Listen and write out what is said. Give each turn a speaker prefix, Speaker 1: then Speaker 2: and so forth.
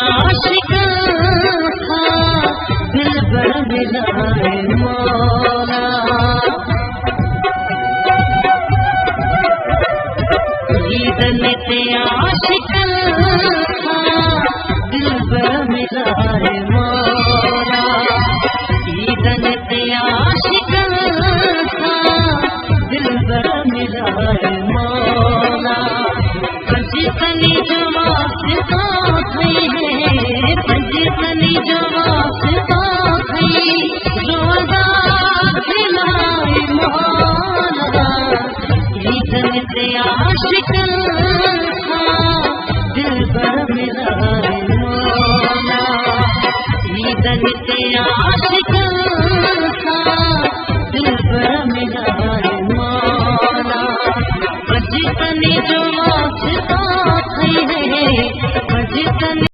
Speaker 1: आशिक था दिल भर मिला है मौला। ईदन ते आशिक था दिल भर मिला है मौला। ईदन ते आशिक था दिल भर मिला है मौला। पंजतनी जवाब तो थई है, पंजतनी जवाब तो थई रोज़ा खिलाई मौला। ईदन ते आशिक था दिल भर मिला है मौला। ईदन ते आशिक था दिल भर मिला है मौला। पंजतनी जवाब तो थई है, पंजतनी